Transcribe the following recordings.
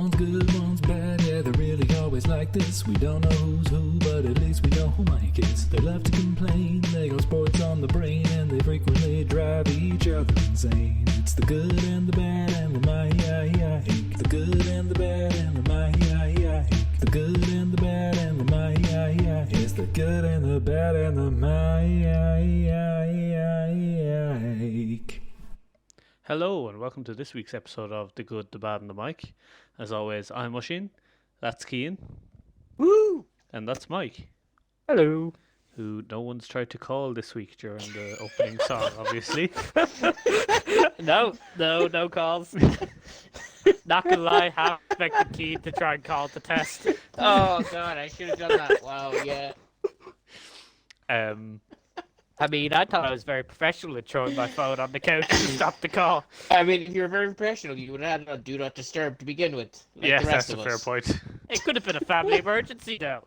One's good, one's bad, yeah, they're really always like this. We don't know who's who, but at least we know who Mike is. They love to complain, they got sports on the brain, and they frequently drive each other insane. It's the good and the bad and the Mike. The good and the bad and the Mike. The good and the bad and the Mike. It's the good and the bad and the Mike. Hello and welcome to this week's episode of The Good, the Bad and the Mike. As always, I'm Oisín, that's Cian, Woo! and that's Mike, Hello. who no one's tried to call this week during the opening song, obviously. No calls. Not gonna lie, half expected Keith to try and call the test. Oh god, I should have done that. Wow, yeah. I mean, I thought I was very professional at throwing my phone on the couch to stop the call. I mean, if you were very professional, you would have had a do not disturb to begin with. Like Yes, the rest that's a of fair us. point. It could have been a family emergency, though.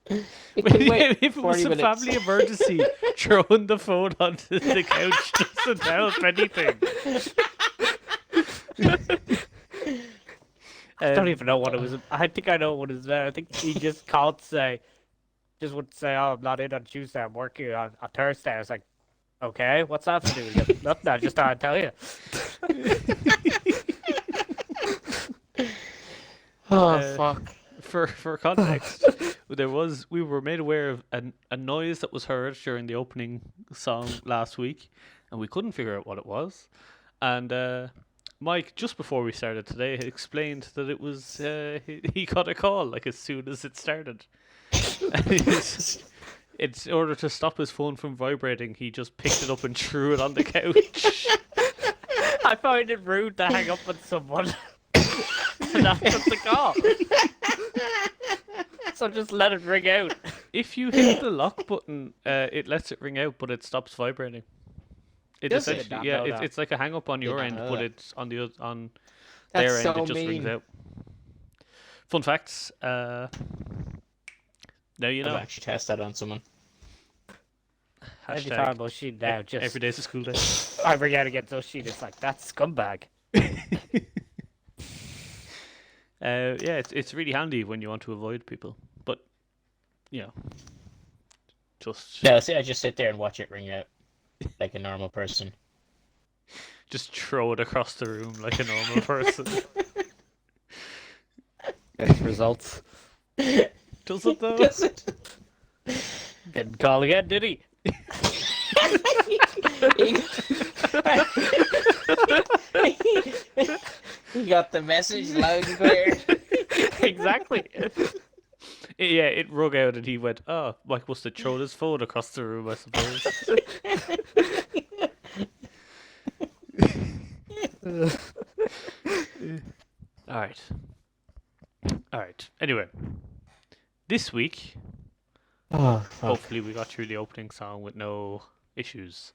It could wait If it was 40 a minutes. family emergency, throwing the phone onto the couch doesn't help anything. I don't even know what it was. I think I know what it was there. I think he just called to say, just would say, oh, I'm not in on Tuesday, I'm working on Thursday. I was like, okay, what's that to do? He goes, nothing, I just thought I'd tell you. Fuck. For context, we were made aware of a noise that was heard during the opening song last week, and we couldn't figure out what it was. And Mike, just before we started today, explained that it was he got a call like as soon as it started. It's in order to stop his phone from vibrating, he just picked it up and threw it on the couch. I find it rude to hang up on someone. And that's just the call. So just let it ring out. If you hit the lock button, it lets it ring out, but it stops vibrating. It Does it? essentially, Not yeah, know that. it's like a hang up on your not end, know but that. it's on the on That's their end. so It just rings mean. out. Fun facts. Now you I'll know. actually test that on someone. Every Hashtag time Oisín now, just every day's a school day. I ring out against Oisín, it's like, that's scumbag. Yeah, it's really handy when you want to avoid people, but you know, just No, see, I just sit there and watch it ring out like a normal person. just throw it across the room like a normal person. Results. Does it though? Does it? Didn't call again, did he? He got the message loud and clear. Exactly. Yeah, it rung out and he went, oh, Mike must have thrown his phone across the room, I suppose. Alright. Anyway, this week, Oh, fuck. hopefully we got through the opening song with no issues.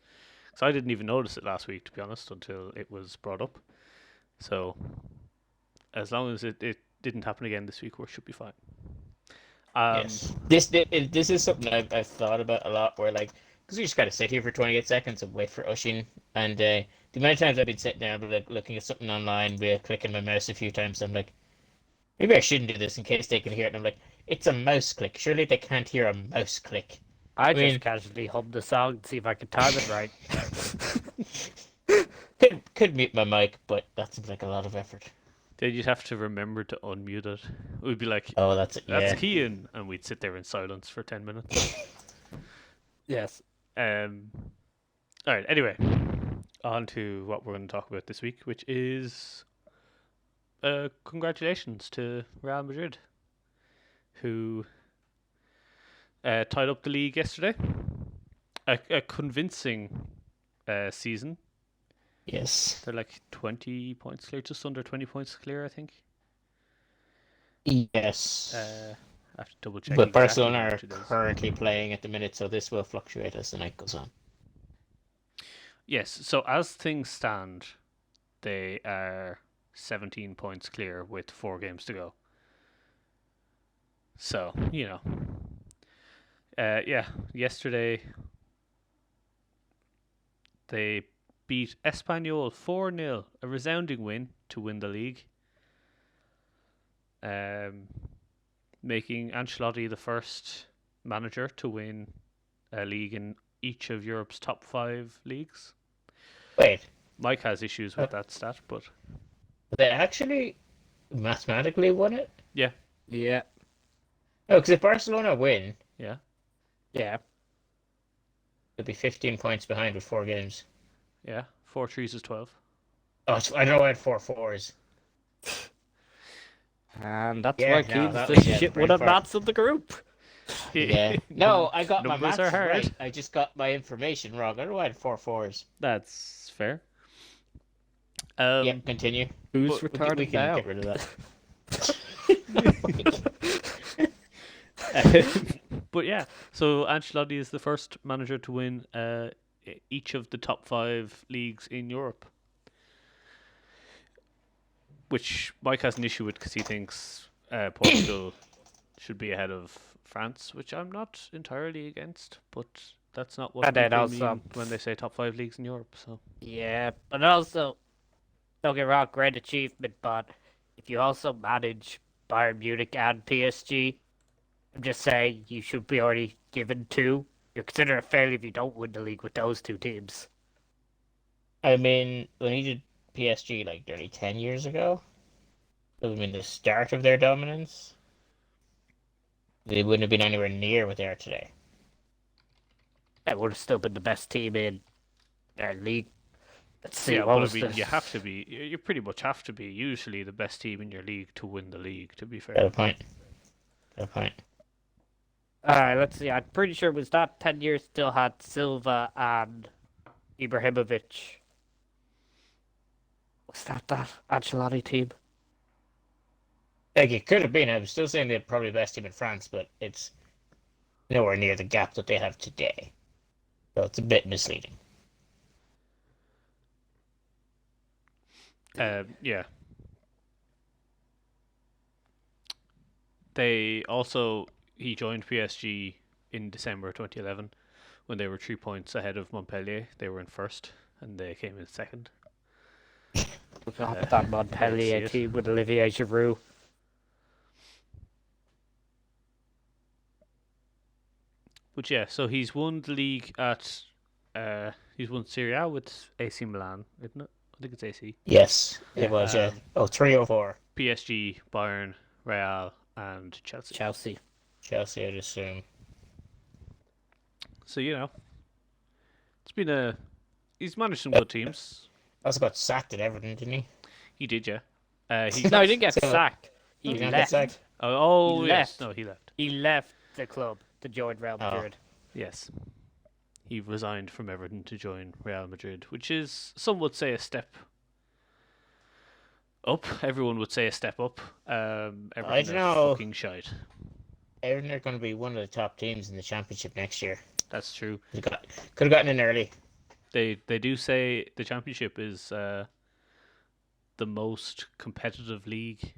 So I didn't even notice it last week, to be honest, until it was brought up. So, as long as it didn't happen again this week, we should be fine. Yes. This is something I've thought about a lot, where like, because we just gotta sit here for 28 seconds and wait for Oisín, and the amount of times I've been sitting there, like looking at something online, clicking my mouse a few times, I'm like, maybe I shouldn't do this in case they can hear it. And I'm like, it's a mouse click. Surely they can't hear a mouse click. I mean- just casually hummed the song and see if I could time it right. Could mute my mic, but that seems like a lot of effort. Then you'd have to remember to unmute it. We'd be like, Oh, that's it. that's Yeah. Cian, and we'd sit there in silence for 10 minutes. Yes. Alright, anyway, on to what we're going to talk about this week, which is congratulations to Real Madrid, who tied up the league yesterday. A convincing season. Yes. They're like 20 points clear, just under 20 points clear, I think. Yes. I have to double check. But exactly Barcelona how are much it is. currently playing at the minute, so this will fluctuate as the night goes on. Yes, so as things stand, they are 17 points clear with 4 games to go. So, you know. Yeah, yesterday they beat Espanyol 4-0, a resounding win to win the league. making Ancelotti the first manager to win a league in each of Europe's top 5 leagues. Wait, Mike has issues with that stat, but they actually mathematically won it? yeah, Yeah. Oh, because if Barcelona win, yeah. they'll be 15 points behind with 4 games. Yeah, 4 threes is 12. Oh, I know I had 4 fours. And that's Yeah, why no, Keane's that the was the shit brain one of fart. maths of the group. Yeah. No, I got my Numbers maths are hard. right. I just got my information wrong. I know I had 4 fours. That's fair. Yep, continue. Who's We retarded can now? get rid of that. But yeah, so Ancelotti is the first manager to win each of the top 5 leagues in Europe, which Mike has an issue with because he thinks Portugal should be ahead of France, which I'm not entirely against, but that's not what And then people also- mean when they say top 5 leagues in Europe. So Yeah, but also, don't get me wrong, great achievement, but if you also manage Bayern Munich and PSG, I'm just saying you should be already given 2. You're considered a failure if you don't win the league with those 2 teams. I mean, when he did PSG like nearly 10 years ago, it would have been the start of their dominance. They wouldn't have been anywhere near what they are today. That would have still been the best team in their league. Let's see, yeah, what well, I was mean, the... you have to be. You pretty much have to be usually the best team in your league to win the league. To be Got fair, a point. Got a point. Alright, let's see. I'm pretty sure it was that 10 years still had Silva and Ibrahimovic. Was that Ancelotti team? Like, it could have been. I'm still saying they're probably the best team in France, but it's nowhere near the gap that they have today. So it's a bit misleading. yeah. He joined PSG in December 2011 when they were 3 points ahead of Montpellier. They were in first and they came in second. Forgot that Montpellier see it. team with Olivier Giroud. But yeah, so he's won the league at he's won Serie A with AC Milan, isn't it? I think it's AC. Yes, it was. Um, 3-0-4. PSG, Bayern, Real, and Chelsea. Chelsea. Chelsea, I'd assume. So he's managed some good teams. Also got sacked at Everton, didn't he? He did, yeah. No, he didn't get So- sacked. He Did he not left. get sacked? Oh, He yes, left. no, he left. He left the club to join Real Oh. Madrid. Yes. He resigned from Everton to join Real Madrid, which is, some would say, a step up. Everyone would say a step up. Everton I don't are know. fucking shite. Everton are going to be one of the top teams in the championship next year. That's true. Could have gotten in early. They do say the championship is the most competitive league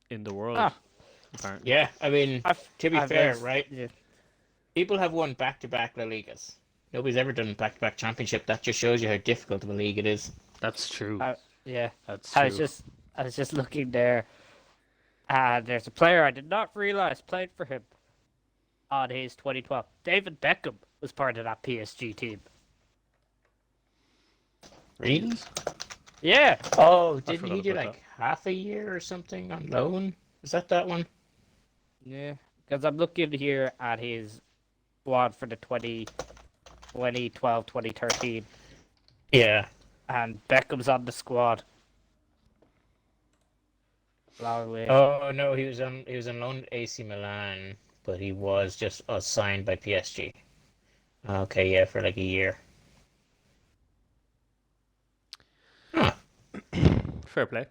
in the world. Ah. Apparently. Yeah, I mean, to be I've fair, read- right? Yeah. People have won back-to-back La Ligas. Nobody's ever done back-to-back championship. That just shows you how difficult of a league it is. That's true. Yeah. That's I true. was just looking there, and there's a player I did not realize played for him on his 2012. David Beckham was part of that PSG team. Really? Yeah. Oh, didn't forgot he do about like half a year or something on loan? Is that one? Yeah. Because I'm looking here at his squad for the 2012, 2013, Yeah. and Beckham's on the squad. Long way. Oh no, he was on loan at AC Milan, but he was just signed by PSG. Okay, yeah, for like a year. Huh. Fair play.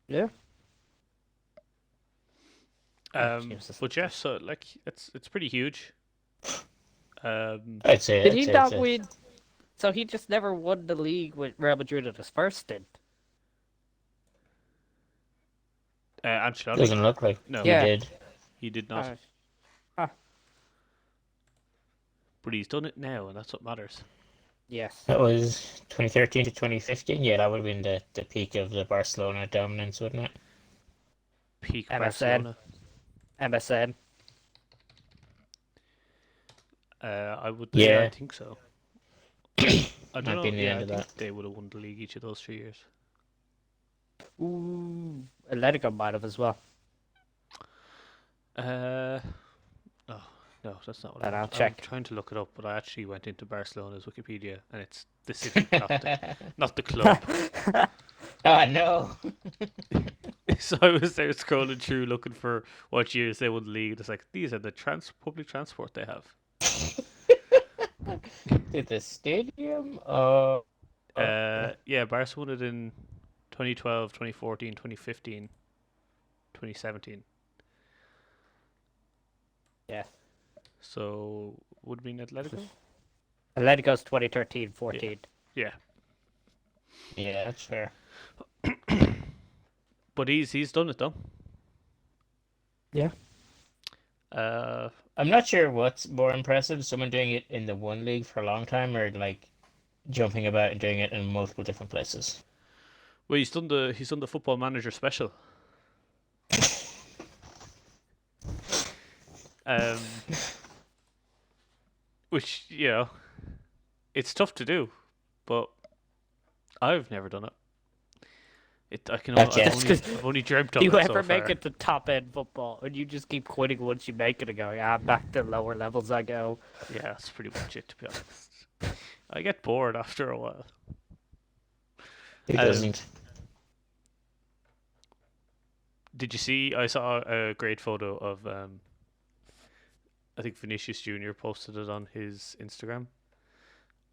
Yeah. Jesus. But yeah, so like it's pretty huge. I'd say. Did I'd he say not it's a- win? So he just never won the league with Real Madrid at his first stint. Ancelotti, Doesn't look like No. he Yeah. did. he did not, but he's done it now, and that's what matters. Yes. That was 2013 to 2015. Yeah, that would have been the peak of the Barcelona dominance, wouldn't it? peak MSN. Barcelona. MSN. I would. Yeah. Yeah, I think so. I don't Might know. be in the Yeah, end I of think that. they would have won the league each of those 3 years. Ooh, Atletico might have as well. Oh, no, that's not what And I I'll meant. I'm check. trying to look it up, but I actually went into Barcelona's Wikipedia, and it's the city, not the club. Oh no. So I was there scrolling through looking for what years they won the league. It's like these are the public transport they have. Did the stadium? Yeah, Barca won it in 2012, 2014, 2015, 2017. Yeah. So would have been Atletico? Atletico's 2013-14. Yeah. Yeah, that's fair. But he's done it though. Yeah. I'm not sure what's more impressive, someone doing it in the one league for a long time or like jumping about and doing it in multiple different places. Well, he's done the Football Manager special. Which, you know, it's tough to do, but I've never done it. Gotcha. I've only dreamt of Do it you so ever make far. it to top end football, and you just keep quitting once you make it and go, yeah, back to lower levels I go. Yeah, that's pretty much it, to be honest. I get bored after a while. Who doesn't? Did you see? I saw a great photo of I think Vinicius Junior posted it on his Instagram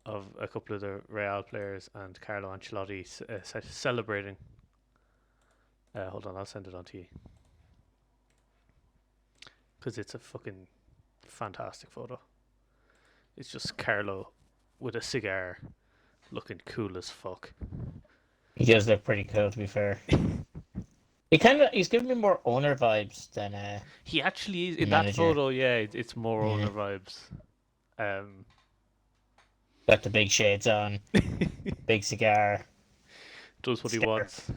of a couple of the Real players and Carlo Ancelotti celebrating. Hold on, I'll send it on to you because it's a fucking fantastic photo. It's just Carlo with a cigar, looking cool as fuck. He does look pretty cool, to be fair. He's giving me more owner vibes than He actually is in manager. that photo. Yeah, it's more Yeah. owner vibes. Got the big shades on, big cigar. Does what he Sticker. wants.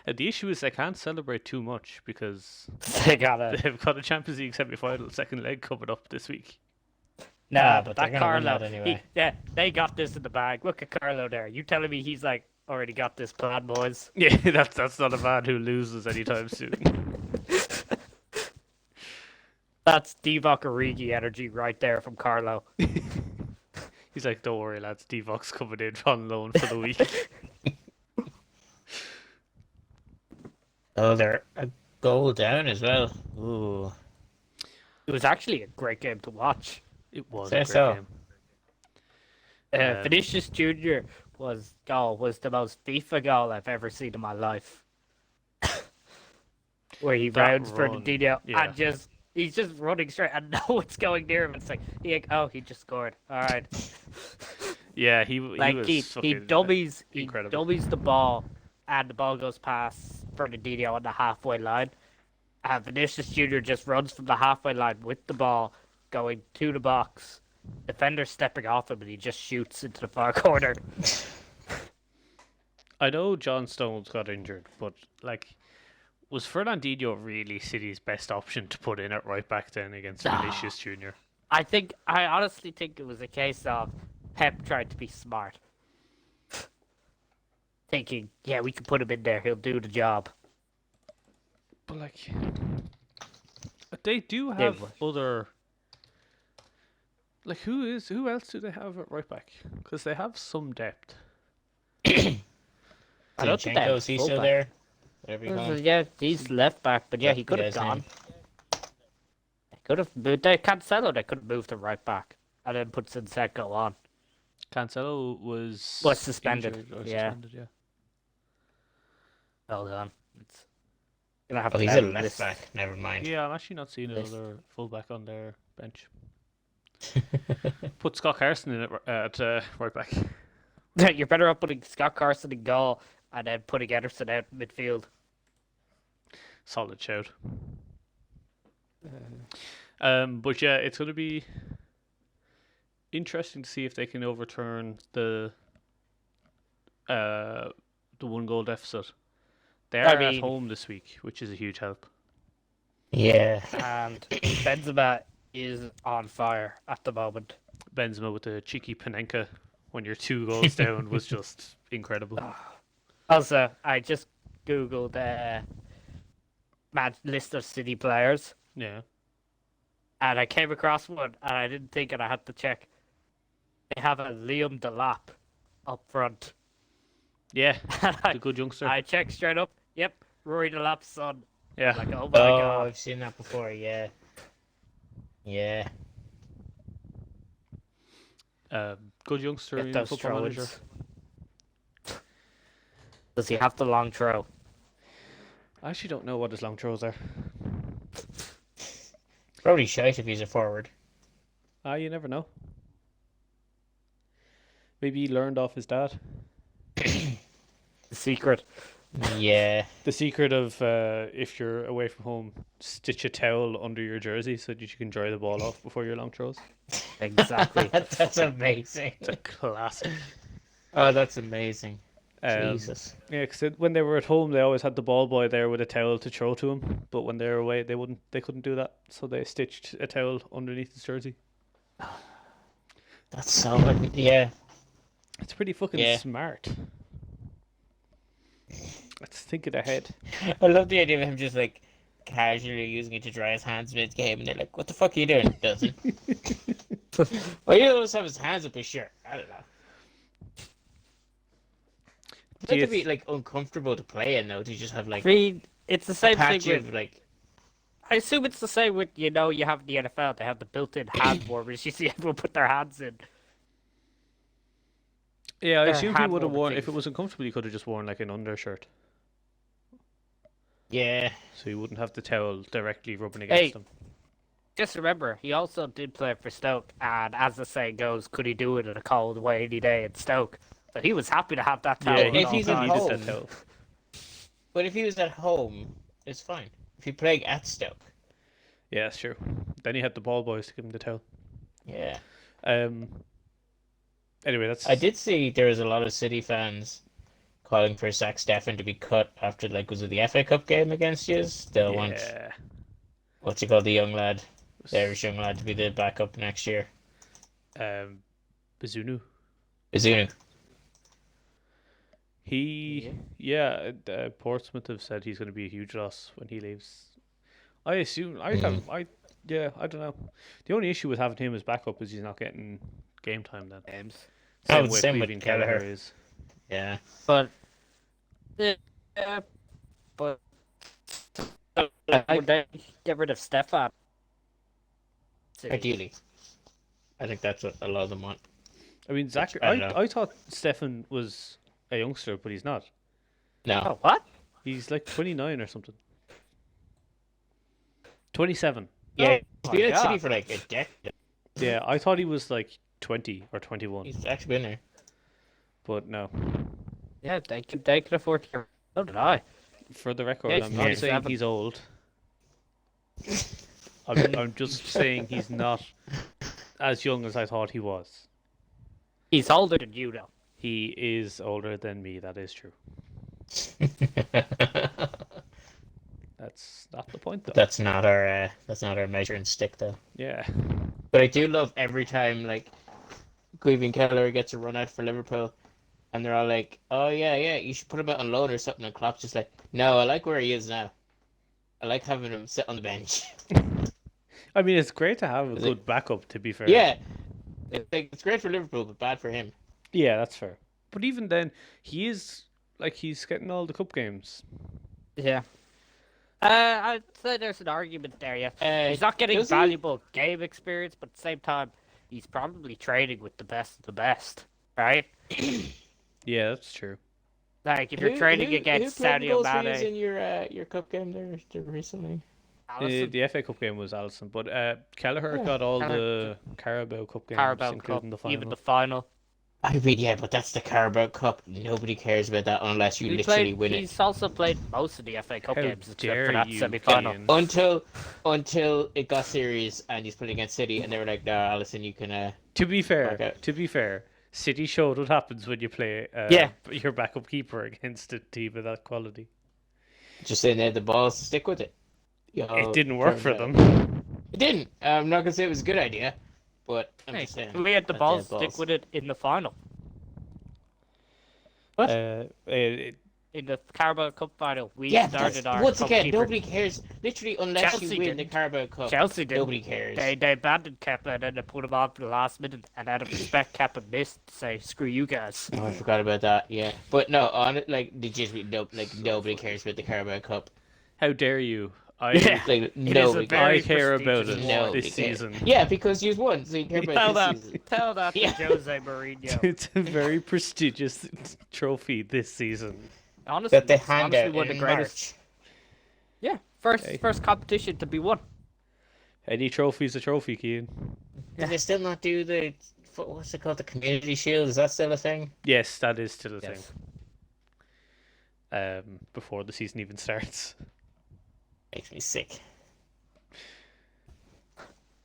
The issue is they can't celebrate too much because They gotta. they've got a Champions League semi-final second leg coming up this week. Nah, but but they're that gonna win Carlo, that anyway. they got this in the bag. Look at Carlo there. You telling me he's like already got this plan, boys? Yeah, that's not a man who loses anytime soon. That's Divock Origi energy right there from Carlo. He's like, don't worry, lads, Divock's coming in on loan for the week. Oh, they're a goal down as well. Ooh. It was actually a great game to watch. It was Say a great so. game. Vinicius Junior was the most FIFA goal I've ever seen in my life. Where he That rounds run, Fernandinho yeah. and he's just running straight and no one's going near him. It's like he just scored. All right. Yeah, he Like was he fucking dummies incredible. the ball and the ball goes past Fernandinho on the halfway line. And Vinicius Junior just runs from the halfway line with the ball going to the box. Defender stepping off him and he just shoots into the far corner. I know John Stones got injured, but like, was Fernandinho really City's best option to put in at right back then against Nah. Vinicius Junior? I honestly think it was a case of Pep tried to be smart. Thinking, yeah, we can put him in there, he'll do the job. But like, they do have would. other. Like, who else do they have at right back? Because they have some depth. I don't think they have Zinchenko's he still fullback. there? Whatever you call him. Yeah, he's left back, but yeah, he could have Yeah, gone. They could have moved. Cancelo, they could have moved him right back and then put Zinchenko on. Cancelo was suspended, injured or yeah. suspended, yeah. Hold on. It's gonna have Oh, to he's a edit left this. back. Never mind. Yeah, I'm actually not seeing This- another fullback on their bench. Put Scott Carson in at right back. You're better off putting Scott Carson in goal and then putting Ederson out in midfield. Solid shout. But yeah, it's going to be interesting to see if they can overturn the 1 goal deficit They're I at mean- home this week, which is a huge help. Yeah. And Benzema is on fire at the moment. Benzema with the cheeky Panenka when you're 2 goals down was just incredible. Also, I just googled list of City players, Yeah. and I came across one, and I didn't think, and I had to check. They have a Liam Delap up front. Yeah, And the good youngster. I checked straight up. Yep, Rory Delap's son. Yeah. Like, oh my god. I've seen that before. Yeah. Yeah. Good youngster Get in those Football Manager. throw-ins. Does he have the long throw? I actually don't know what his long throws are. Probably shite if he's a forward. You never know. Maybe he learned off his dad. The secret. Yeah. The secret of if you're away from home, stitch a towel under your jersey so that you can dry the ball off before your long throws. Exactly. That's amazing. It's a classic. Oh, that's amazing. Um, Jesus. Yeah, because when they were at home, they always had the ball boy there with a towel to throw to him. But when they were away, they couldn't do that, so they stitched a towel underneath his jersey. That's so. Yeah. It's pretty fucking Yeah. smart. Let's think it ahead. I love the idea of him just like casually using it to dry his hands mid game, and they're like, "What the fuck are you doing?" Doesn't. Well, he always have his hands up his shirt. I don't know. It's Do you to be like uncomfortable to play in though. To just have like I mean, it's the a same thing patch with. of like. I assume it's the same with, you have in the NFL, they have the built-in hand warmers. You see everyone put their hands in. Yeah, I They're assume he hand would have warmer worn. If it things. was uncomfortable, he could have just worn like an undershirt, Yeah. so he wouldn't have the towel directly rubbing against him. Just remember, he also did play for Stoke, and as the saying goes, could he do it in a cold, rainy day in Stoke? So he was happy to have that towel. Yeah, at he all he's at times. needed home. that towel. But if he was at home, it's fine. If he played at Stoke, Yeah, that's true. Then he had the ball boys to give him the towel. yeah. Anyway, that's. I did see there was a lot of City fans calling for Zach Steffen to be cut after was it the FA Cup game against yous? They'll want Yeah. what's he called, the young lad, the Irish young lad, to be the backup next year. Bazunu. Izunu. Portsmouth have said he's going to be a huge loss when he leaves. I assume I don't know. The only issue with having him as backup is he's not getting game time then. Games. Same with Cleveland Kelleher. is. Yeah. But, but would they get rid of Stefan? Ideally. I think that's what a lot of them want. I mean, Zach. I don't know. I thought Stefan was a youngster, but he's not. No. Oh, what? He's like 29 or something. 27. Yeah, he's my been at City God. for like a decade. Yeah, I thought he was like 20 or 21, He's actually been there. but no. Yeah, they could afford to. So did I. For the record, Yeah, I'm he's not saying 27. he's old. I'm just saying he's not as young as I thought he was. He's older than you, though. He is older than me, that is true. That's not the point, though. That's not our measuring stick though. Yeah. But I do love every time like Cleveland Keller gets a run out for Liverpool, and they're all like, "Oh yeah, you should put him out on loan or something." And Klopp's just like, "No, I like where he is now. I like having him sit on the bench." I mean, it's great to have a Is good it- backup, to be fair. Yeah, it's great for Liverpool, but bad for him. Yeah, that's fair. But even then, he's getting all the cup games. Yeah. I'd say there's an argument there, yeah. He's not getting does he? valuable game experience, but at the same time, he's probably training with the best of the best, right? Yeah, that's true. Like, if you're training against Sadio Mane in Mane, your cup game there recently. Alisson, The FA Cup game was Alisson, but Kelleher got all the Carabao Cup games, Carabao Cup, including the final. even the final. I mean, yeah, but that's the Carabao Cup. Nobody cares about that unless you literally win it. He's also played most of the FA Cup How games except dare for that you, semi-final. Cian. Until it got serious and he's playing against City, and they were like, "No, Alisson, you can." To be fair, Okay. City showed what happens when you play Yeah. your backup keeper against a team of that quality. Just saying they had the balls to stick with it. It didn't work for Turned out- them. It didn't. I'm not gonna say it was a good idea, but I'm Hey, just saying. we had the that they balls had to stick with it in the final. What? In the Carabao Cup final, we Yeah, started our once again, goalkeeper. nobody cares. Literally, unless Chelsea you win the didn't. Carabao Cup, Chelsea didn't. nobody cares. They abandoned Kepa and then they put him on for the last minute, and out of respect, Kepa missed to say, "Screw you guys." Oh, I forgot about that. Yeah, but no, on it, like legitimately, nobody cares about the Carabao Cup. How dare you? Yeah. Like It is a nobody very I care about prestigious it award. Nobody this cares. season. Yeah, because you won, so you care Tell about that, this season. tell that to Yeah. Jose Mourinho. It's a very prestigious trophy this season. Honestly, That they it's hand honestly out one of in the greatest. March. Yeah, Okay. first competition to be won. Any trophy's a trophy, Keane. Did they still not do the what's it called, the Community Shield? Is that still a thing? Yes, that is still a Yes. thing. Before the season even starts. Makes me sick.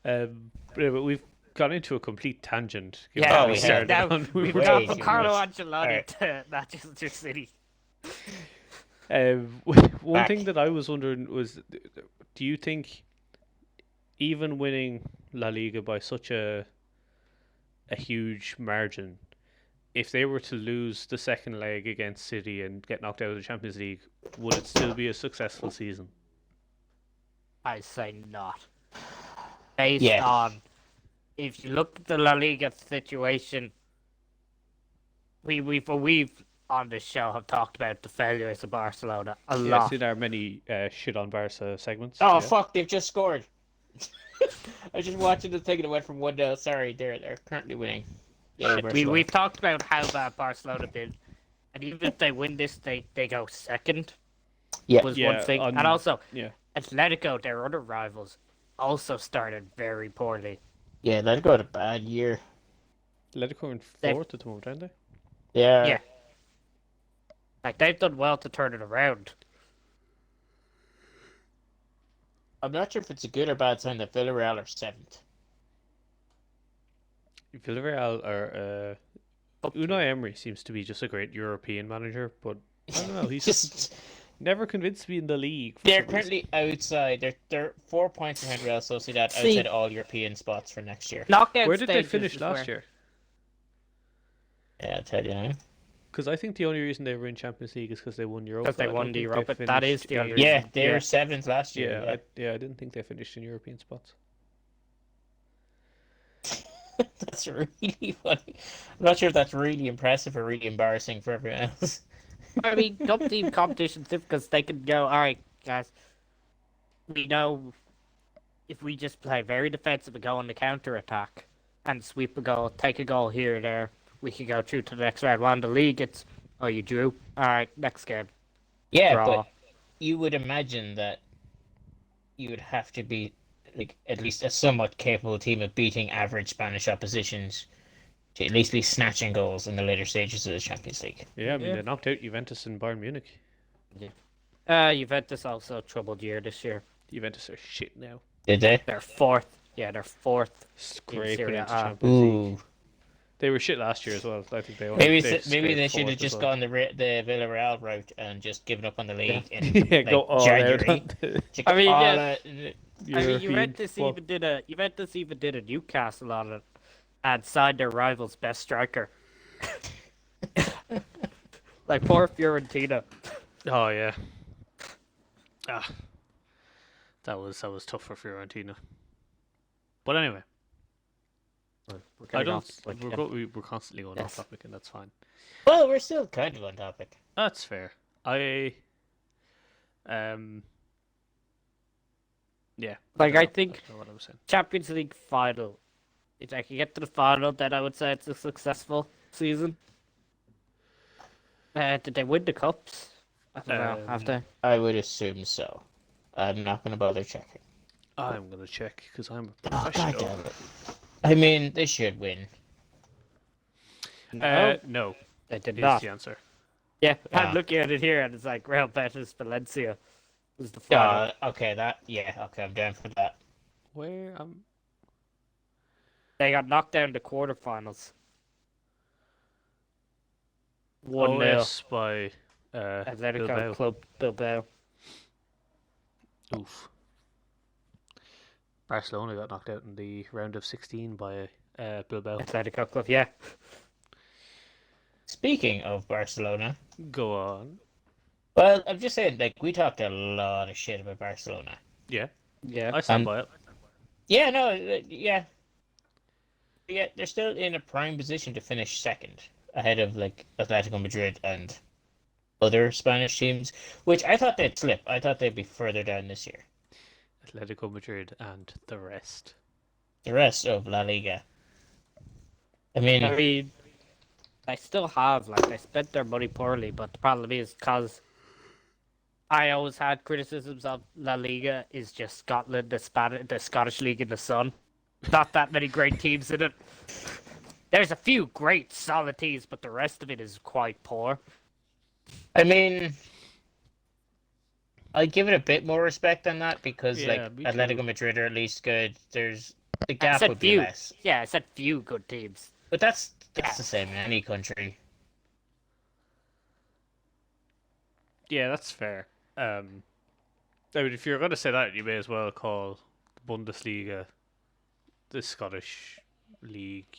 But we've gone into a complete tangent. given Yeah, how we we have. started now on. we've way gone too from Carlo much. Ancelotti Alright. to Manchester City. One Back. thing that I was wondering was, do you think even winning La Liga by such a huge margin, if they were to lose the second leg against City and get knocked out of the Champions League, would it still be a successful season? I say not. Based Yeah. on, if you look at the La Liga situation, we've on this show have talked about the failures of Barcelona a Yes, lot. in our many shit on Barca segments. Oh yeah. fuck! They've just scored. I was just watching the thing and it went from 1-0. Sorry, they're currently winning. Yeah, We've talked about how bad Barcelona been, and even if they win this, they go second. Yeah. Was Yeah, one thing, on- and also yeah. Atletico, their other rivals, also started very poorly. Yeah, let it go to a bad year. Atletico in They- fourth at the moment, aren't they? Yeah. Like they've done well to turn it around. I'm not sure if it's a good or bad sign that Villarreal are 7th. Villarreal are. Unai Emery seems to be just a great European manager, but I don't know. He's Just never convinced me in the league. for they're some reason. currently outside. They're 4 points behind Real Sociedad See- outside all European spots for next year. Knockout Where did they stages finish is last where- year? Yeah, I'll tell you now. Because I think the only reason they were in Champions League is because they won Europa. 'Cause they I don't won the think Europa, they that is finished the only in- reason. Yeah, they Yeah. were 7th last Yeah, year. I didn't think they finished in European spots. That's really funny. I'm not sure if that's really impressive or really embarrassing for everyone else. I mean, cup team competition's different because they can go, all right, guys, we know if we just play very defensive and go on the counter attack and sweep a goal, take a goal here or there, we can go through to the next round. While in the league, it's, oh, you drew? All right, next game. Yeah, Draw. but you would imagine that you would have to be like at least a somewhat capable team of beating average Spanish oppositions to at least be snatching goals in the later stages of the Champions League. Yeah, I mean Yeah. they knocked out Juventus and Bayern Munich. Juventus also a troubled year this year. Juventus are shit now. Did they? They're fourth. Yeah, they're fourth. Scraping Serie into A. Champions League. Ooh. They were shit last year as well. I think they Maybe they maybe they scraped should have fourth just as well. gone the Villarreal route and just given up on the league in Yeah, like, go all January. out. On the I mean, All yeah. out- I mean, European Juventus football. even did a Newcastle on it and signed their rival's best striker. Like poor Fiorentina. Oh yeah. That was tough for Fiorentina. But anyway, We're I getting don't. off, like, We're constantly going off Yes. topic, and that's fine. Well, we're still kind of on topic. That's fair. Yeah. Like, don't I know. think- don't know what I was saying. Champions League final. If I can get to the final, then I would say it's a successful season. Did they win the cups? I don't know. Have they? I would assume so. I'm not going to bother checking. I'm gonna check because I'm a Oh, God professional. damn it. I mean, they should win. No, They did is not. the answer. Yeah, Ah. I'm looking at it here, and it's like Real Betis Valencia was the final. Okay, okay, I'm down for that. Where They got knocked down to quarterfinals. 1-0. OS by Atletico Bilbao. Club Bilbao. Oof. Barcelona got knocked out in the round of 16 by Bilbao. Atletico Club, yeah. Speaking of Barcelona, Go on. well, I'm just saying, like, we talked a lot of shit about Barcelona. Yeah, Yeah. I stand by it. Yeah, no, yeah. Yeah, they're still in a prime position to finish second, ahead of, like, Atletico Madrid and other Spanish teams, which I thought they'd slip. I thought they'd be further down this year. Atletico Madrid and the rest. The rest of La Liga. I I mean, mean, they still have, like, they spent their money poorly, but the problem is because I always had criticisms of La Liga is just Scotland, the Scottish League in the sun. Not that many great teams in it. There's a few great solid teams, but the rest of it is quite poor. I mean, I give it a bit more respect than that because, Yeah, like, me too. Atletico Madrid are at least good. The I gap said would be few. less. Yeah, I said few good teams. But that's Yeah. the same in any country. Yeah, that's fair. I mean, if you're going to say that, you may as well call the Bundesliga the Scottish League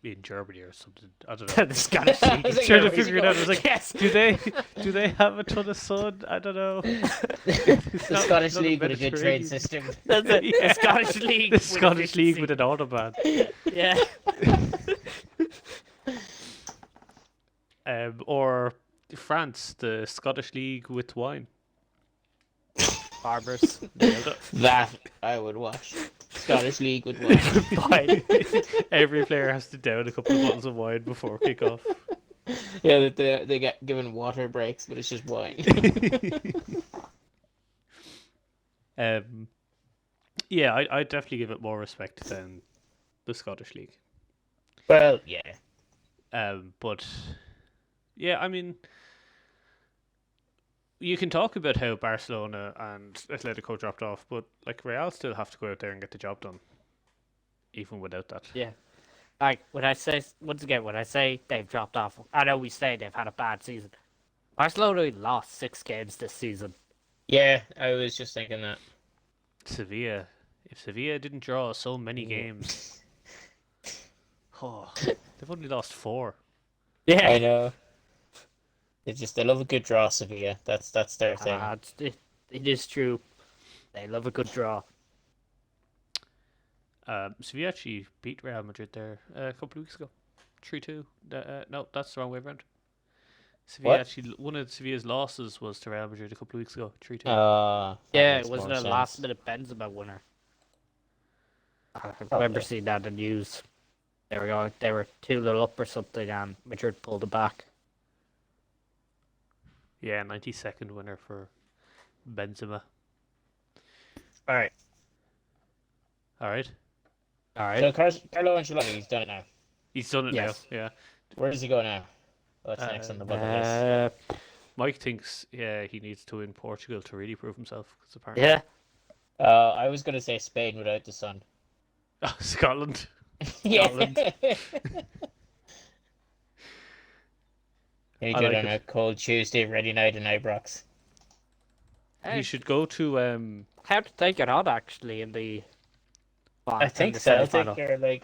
in Germany or something. I don't know. The Scottish I League. was like, Trying to where's he figure it out. I going? was like, Yes. do they have a ton of sun? I don't know. The not- Scottish not a League with a good trade Mediterranean. system. That's it. Yeah. The Scottish League. The Scottish League with an autobahn. Yeah. Or France, the Scottish League with wine. Barbers. That I would watch. Scottish League with one. Fine. Every player has to down a couple of bottles of wine before kickoff. Yeah, that they get given water breaks, but it's just wine. Yeah, I definitely give it more respect than the Scottish League. Well, yeah. But yeah, I mean, you can talk about how Barcelona and Atletico dropped off, but like Real still have to go out there and get the job done, even without that. Yeah. Like, when I say, once again, when I say they've dropped off, I know we say they've had a bad season. Barcelona only lost 6 games this season. Yeah, I was just thinking that. Sevilla, if Sevilla didn't draw so many games, oh, they've only lost 4. Yeah. I know. They love a good draw, Sevilla. That's their thing. It is true. They love a good draw. Sevilla actually beat Real Madrid there a couple of weeks ago, 3-2. No, that's the wrong way around. Sevilla What? actually, one of Sevilla's losses was to Real Madrid a couple of weeks ago, 3-2. That Yeah, makes it wasn't more a sense. last minute Benzema winner. I remember seeing that in the news. They were 2-0 up or something, and Madrid pulled it back. Yeah, 92nd winner for Benzema. All right. All right, All right. So Carlo Ancelotti, he's done it now. he's done it Yes. now. Yeah, Where does he go now? What's next on the bucket list? Mike thinks he needs to win Portugal to really prove himself. Because apparently, Yeah. I was gonna say Spain without the sun. Scotland. Yeah. Scotland. Any I good like on it. a cold Tuesday, ready night in Ibrox? He should go to How did they get on actually in the? I think Celtic are like,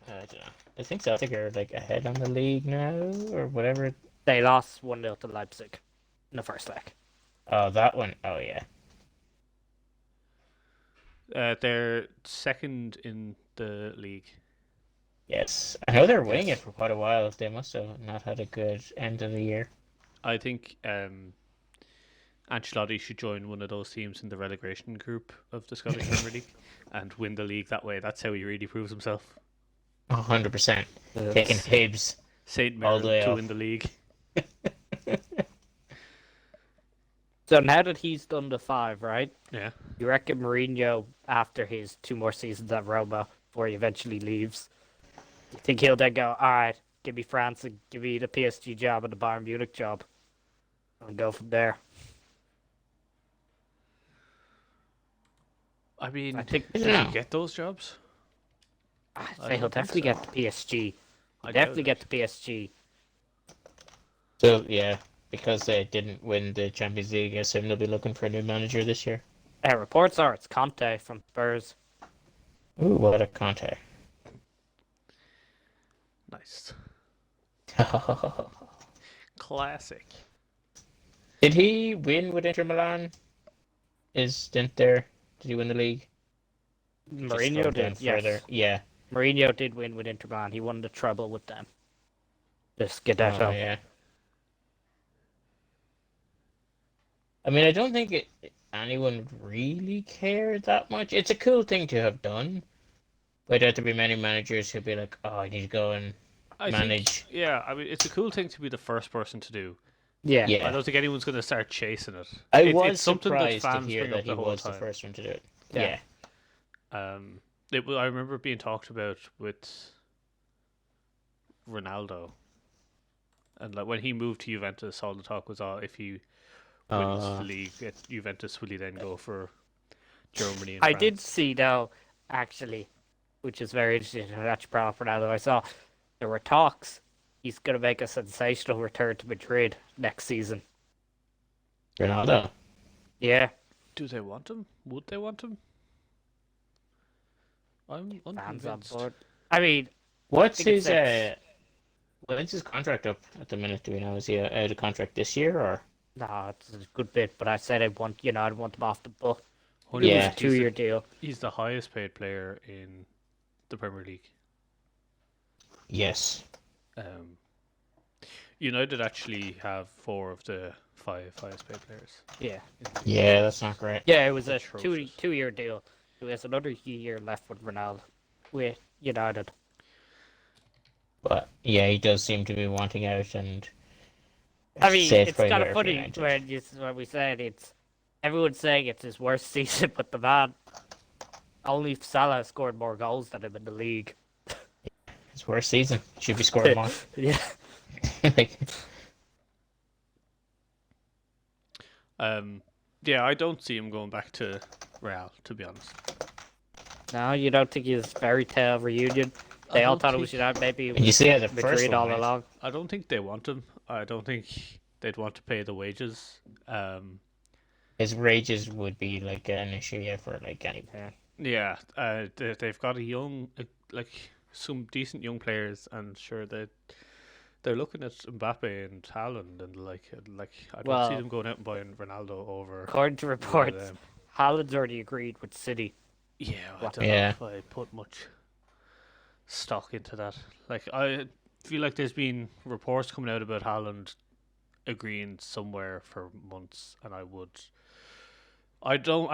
I don't know. I think Celtic are like ahead on the league now or whatever. They lost 1-0 to Leipzig in the first leg. Oh, that one. Oh yeah. they're second in the league. Yes, I know they're winning it for quite a while. They must have not had a good end of the year. I think Ancelotti should join one of those teams in the relegation group of the Scottish Premier League and win the league that way. That's how he really proves himself. 100%. Taking Hibs. St. All the way Mirren to off. win the league. So now that he's done the 5, right? Yeah. You reckon Mourinho, after his 2 more seasons at Roma, before he eventually leaves, you think he'll then go, all right, give me France and give me the PSG job and the Bayern Munich job, and go from there? I mean, I think did he get those jobs? I I say he'll don't think definitely so. get the PSG. I doubt Definitely it. get the PSG. So, yeah, because they didn't win the Champions League, I assume they'll be looking for a new manager this year. Reports are it's Conte from Spurs. Ooh, what a Conte. Nice. Classic. Did he win with Inter Milan? His stint there? Did he win the league? Just Mourinho scroll down did, yes. further. Yeah. Mourinho did win with Inter Milan. He won the treble with them. The Scudetto. Oh, yeah. I mean, I don't think anyone would really care that much. It's a cool thing to have done, but there'd be many managers who'd be like, "Oh, I need to go and manage." I mean, it's a cool thing to be the first person to do. Yeah. Yeah. I don't think anyone's going to start chasing it. I was it's something that surprised to fans hear bring that up he the whole was the time. first one to do it. Yeah. Yeah. I remember being talked about with Ronaldo, and like when he moved to Juventus, all the talk was, "Oh, if he wins the league at Juventus, will he then go for Germany?" And I France? did see now, actually, which is very interesting. That's brought up Ronaldo. I saw there were talks. He's going to make a sensational return to Madrid next season. Ronaldo. Yeah. Do they want him? Would they want him? I'm Fans on unconvinced. board. I mean, What's I think it's his when's his contract up at the minute? Do we know? Is he out of contract this year or? no, it's a good bit, but I said I'd want him off the book. Only Yeah. It was a 2-year deal. He's the highest paid player in the Premier League. Yes. United actually have 4 of the 5 highest paid players. Yeah. Yeah, that's not great. Yeah, it was a Atrocious. 2-year deal. There was another year left with Ronaldo with United. But yeah, he does seem to be wanting out, and I mean, safe it's play kind there of for funny United. when we said it's everyone's saying it's his worst season, but the man only Salah scored more goals than him in the league. His worst season. Should be scoring more. Yeah. Like, Yeah, I don't see him going back to Real, to be honest. No, you don't think he's fairy tale reunion? They all thought it was United, maybe it you was see how the first Madrid one all went. along. I don't think they want him. I don't think they'd want to pay the wages. His wages would be like an issue, yeah, for like any. Yeah, they've got a young, like some decent young players, and sure they're looking at Mbappe and Haaland, and like I don't see Well, them going out and buying Ronaldo over. According to one of reports, them. Haaland's already agreed with City. Yeah, I What? don't Yeah. know if I put much stock into that. Like I feel like there's been reports coming out about Haaland agreeing somewhere for months, and I'm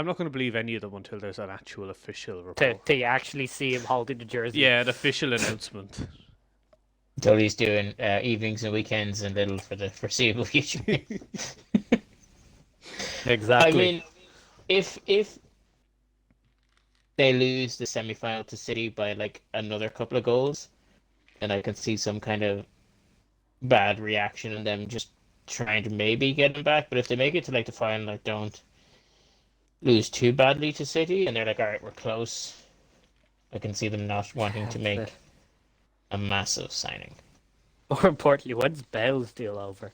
not going to believe any of them until there's an actual official report. To actually see him holding the jersey. Yeah, an official announcement. Until he's doing evenings and weekends and little for the foreseeable future. Exactly. I mean, if they lose the semi-final to City by like another couple of goals, then I can see some kind of bad reaction in them just trying to maybe get him back. But if they make it to like the final, like don't lose too badly to City, and they're like, all right, we're close, I can see them not wanting to make a massive signing. More importantly, when's Bale's deal over?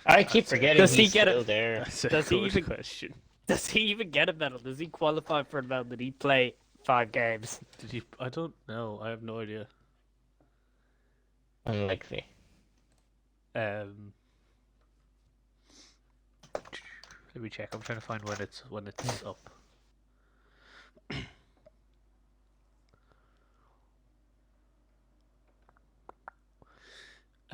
I keep forgetting Does he he's get still it? there. That's a Does he good even- question. Does he even get a medal? Does he qualify for a medal? Did he play 5 games? Did he? I don't know. I have no idea. Unlikely. Let me check. I'm trying to find when it's up.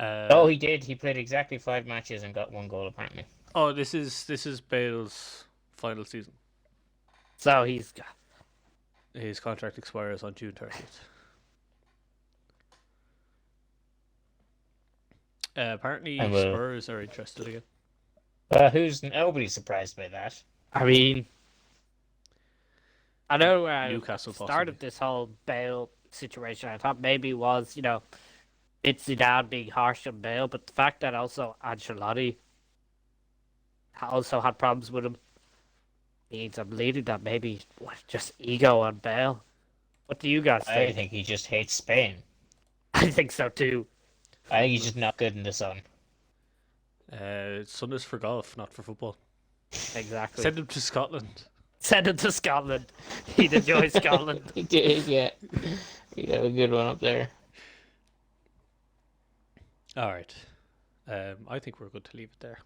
Oh, he did. He played exactly 5 matches and got 1 goal apparently. Oh, this is Bale's final season. So he's His contract expires on June 30th. Apparently, And we'll- Spurs are interested again. Nobody's surprised by that. I mean, I know Newcastle at the start possibly. of this whole Bale situation, I thought maybe it was, it's Zidane being harsh on Bale, but the fact that also Ancelotti also had problems with him means I'm leading that maybe just ego on Bale. What do you guys I think? think he just hates Spain. I think so too. I think he's just not good in the sun. Sun is for golf, not for football. Exactly. Send him to Scotland. Send him to Scotland. He'd enjoy Scotland. He did, yeah. He'd have a good one up there. All right. I think we're good to leave it there.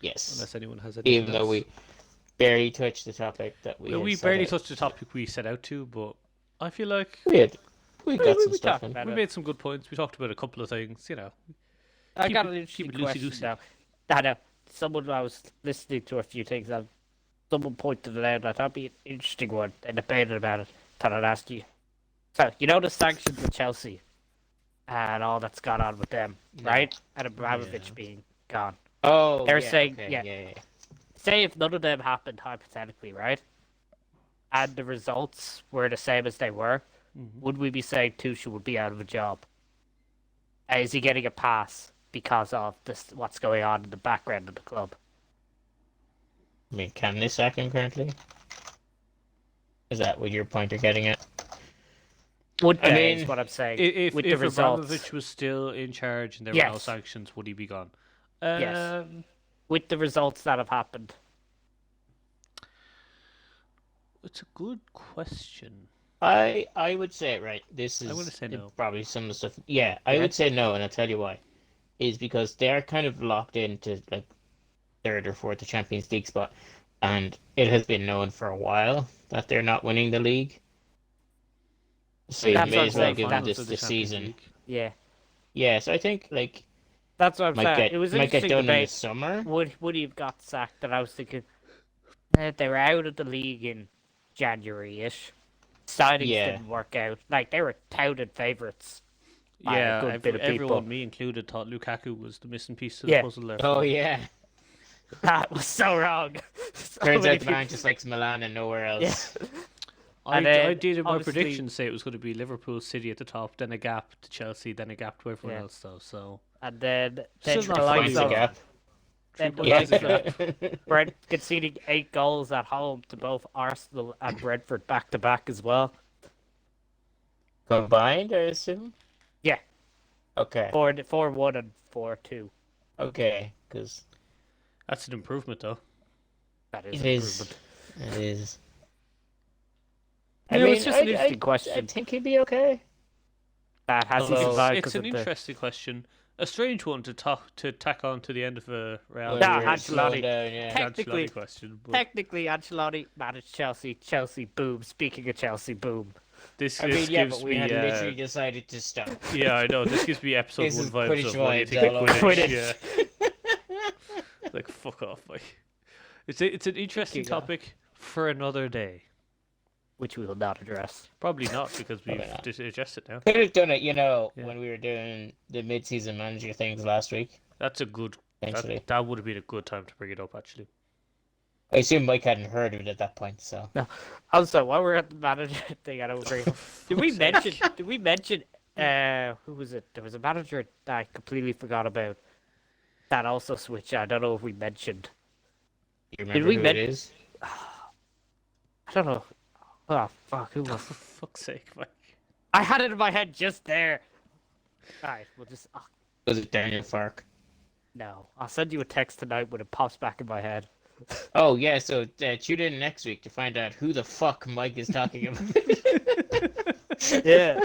Yes. Unless anyone has anything Even though else. we barely touched the topic that we. Well, had we set barely out. touched the topic we set out to, but I feel like We got some we stuff talked in. about we it. made some good points. We talked about a couple of things, you know. I Keep got it- an keep interesting it loosey-goosey. question now. That someone I was listening to a few things and someone pointed it out. I thought it'd be an interesting one and debated about it. Thought I'd ask you. So you know the sanctions with Chelsea and all that's gone on with them, right? And Abramovich Yeah. being gone. Oh, They're yeah, saying- okay, yeah. yeah. Say if none of them happened hypothetically, right? And the results were the same as they were, would we be saying Tuchel would be out of a job? Is he getting a pass because of this? What's going on in the background of the club? I mean, can they sack him currently? Is that what your point you're getting at? Would I they, is mean, what I'm saying. If with the if results, Abramovich was still in charge and there were no Yes. sanctions, would he be gone? Yes. with the results that have happened, It's a good question. I would say right. This is I'm gonna say no. probably some of the stuff. Yeah, I Yeah. would say no, and I'll tell you why. Is because they are kind of locked into like third or fourth the Champions League spot, and it has been known for a while that they're not winning the league. So you That's may what I'm as well saying, give them Finals this of the this Champions season. League. yeah, Yeah, so I think like that's what I'm might saying. get It was an might get interesting done in the debate. summer. Would he have got sacked? And I was thinking they were out of the league in January-ish. Signings Yeah. didn't work out. Like they were touted favourites. By a Yeah, good bit of everyone, people. me included, thought Lukaku was the missing piece to Yeah. the puzzle there. Oh yeah, That was so wrong. So turns many out the man just likes Milan and nowhere Yeah. else. I And then, did in my obviously- predictions say it was going to be Liverpool, City at the top, then a gap to Chelsea, then a gap to everyone Yeah. else, though. So And then Still the not likes fully Finds a of gap. then the Yeah. likes of Brent conceding 8 goals at home to both Arsenal and Brentford back to back as well. Combined, I assume. Yeah. Okay. 4-1 and 4-2. Okay, because that's an improvement, though. That is it an is. improvement. It is. You know, it's just an interesting I question. think he'd be okay. That has he Although- survived It's 'cause an of the... interesting question. A strange one to tack on to the end of a Real When Yeah, we were Ancelotti. slowing down, yeah. Technically- Ancelotti question. But Technically, Ancelotti managed Chelsea. Chelsea, boom. Speaking of Chelsea, boom. this I mean, yeah, gives but we me. had literally decided to stop. Yeah, I know. This gives me episode This 1 is vibes Quidditch of what do you vibes think all of over. Quidditch. Yeah. Like, fuck off, Mike. It's an interesting Fucking off. topic for another day. Which we will not address. Probably not, because we've Probably not. digested it now. Could have done it, Yeah. when we were doing the mid-season manager things last week. That's a good. Essentially, That would have been a good time to bring it up, actually. I assume Mike hadn't heard of it at that point, so. Also, while we're at the manager thing, I don't agree. Did we mention? Did we mention? Who was it? There was a manager that I completely forgot about. That also switched. I don't know if we mentioned. You remember we who men- it is? I don't know. Oh fuck! Who was? For fuck's sake, Mike. I had it in my head just there. All right, we'll just. Was it Daniel Fark? No, I'll send you a text tonight when it pops back in my head. Oh, yeah, so tune in next week to find out who the fuck Mike is talking about. Yeah.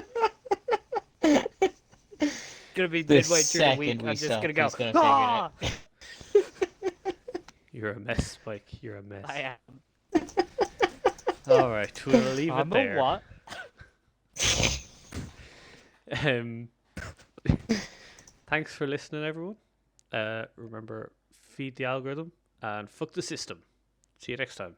Gonna be The midway through the second week. we I'm just stop, gonna go. he's gonna figure it "Ah!" out. You're a mess, Mike. You're a mess. I am. All right, we'll leave it I'm a there. what? Thanks for listening, everyone. Remember, feed the algorithm and fuck the system. See you next time.